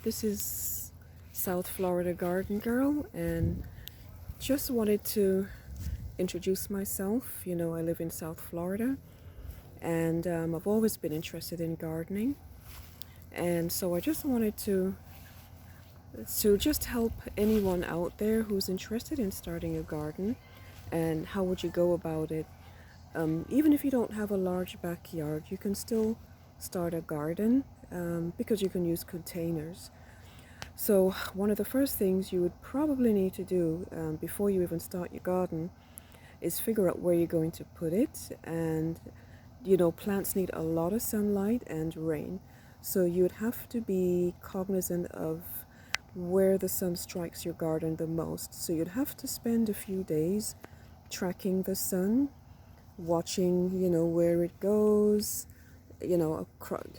This is South Florida Garden Girl, and just wanted to introduce myself. I live in South Florida, and I've always been interested in gardening, and so I just wanted to just help anyone out there who's interested in starting a garden. And how would you go about it? Even if you don't have a large backyard, you can still start a garden, because you can use containers. So one of the first things you would probably need to do, before you even start your garden, is figure out where you're going to put it. And plants need a lot of sunlight and rain, so you'd have to be cognizant of where the sun strikes your garden the most. So you'd have to spend a few days tracking the sun, watching where it goes,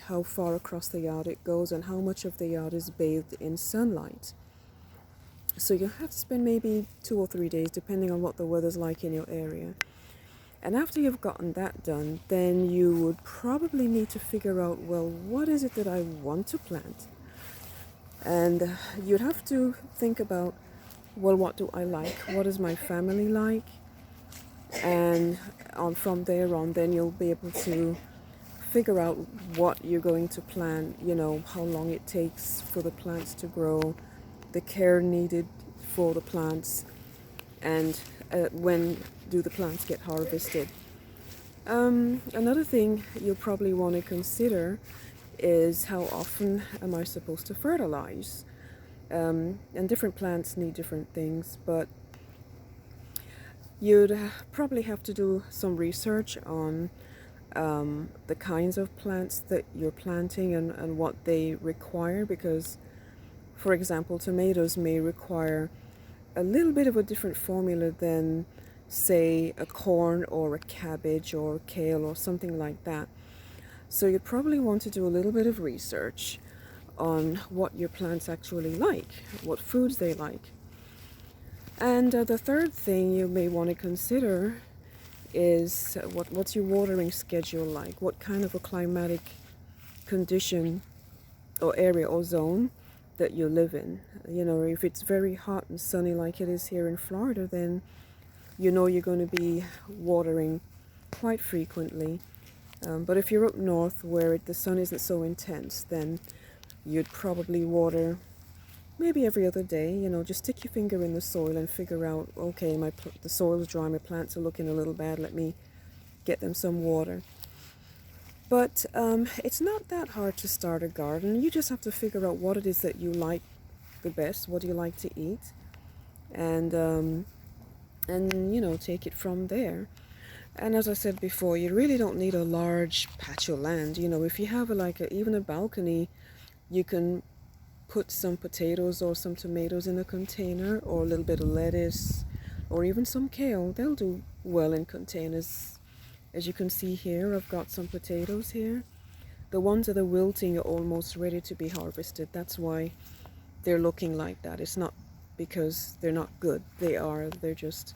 how far across the yard it goes, and how much of the yard is bathed in sunlight. So you have to spend maybe 2 or 3 days, depending on what the weather's like in your area. And after you've gotten that done, then you would probably need to figure out, well, what is it that I want to plant? And you'd have to think about, well, what do I like? What does my family like? And from there on, then you'll be able to figure out what you're going to plant, how long it takes for the plants to grow, the care needed for the plants, and when do the plants get harvested. Another thing you'll probably want to consider is how often am I supposed to fertilize? And different plants need different things, but you'd probably have to do some research on the kinds of plants that you're planting and what they require, because, for example, tomatoes may require a little bit of a different formula than, say, a corn or a cabbage or kale or something like that. So you probably want to do a little bit of research on what your plants actually like, what foods they like. And the third thing you may want to consider is what's your watering schedule like? What kind of a climatic condition or area or zone that you live in? If it's very hot and sunny like it is here in Florida, then you're going to be watering quite frequently. But if you're up north where the sun isn't so intense, then you'd probably water maybe every other day. Just stick your finger in the soil and figure out, okay, the soil's dry, my plants are looking a little bad, let me get them some water. But it's not that hard to start a garden. You just have to figure out what it is that you like the best, what do you like to eat, and take it from there. And as I said before, you really don't need a large patch of land. If you have even a balcony, you can put some potatoes or some tomatoes in a container, or a little bit of lettuce, or even some kale. They'll do well in containers. As you can see here, I've got some potatoes here. The ones that are wilting are almost ready to be harvested. That's why they're looking like that. It's not because they're not good. They're just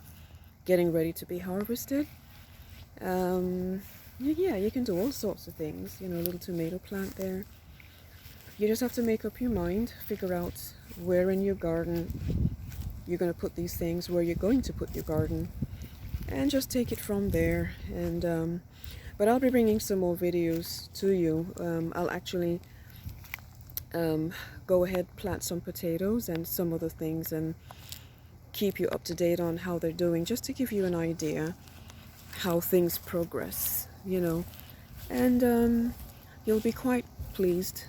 getting ready to be harvested. Yeah, you can do all sorts of things. A little tomato plant there. You just have to make up your mind, figure out where in your garden you're going to put these things, where you're going to put your garden, and just take it from there. And but I'll be bringing some more videos to you. I'll actually go ahead, plant some potatoes and some other things, and keep you up to date on how they're doing, just to give you an idea how things progress, and you'll be quite pleased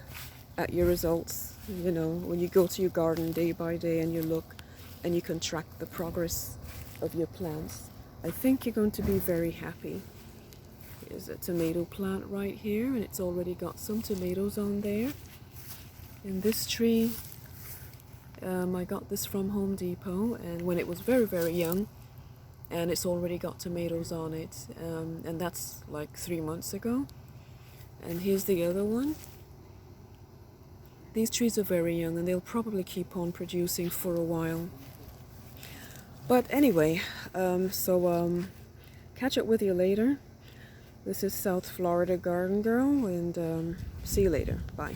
at your results, when you go to your garden day by day and you look and you can track the progress of your plants. I think you're going to be very happy. Here's a tomato plant right here, and it's already got some tomatoes on there. And this tree, I got this from Home Depot, and when it was very, very young, and it's already got tomatoes on it, and that's like 3 months ago. And here's the other one. These trees are very young, and they'll probably keep on producing for a while. But anyway, catch up with you later. This is South Florida Garden Girl, and see you later. Bye.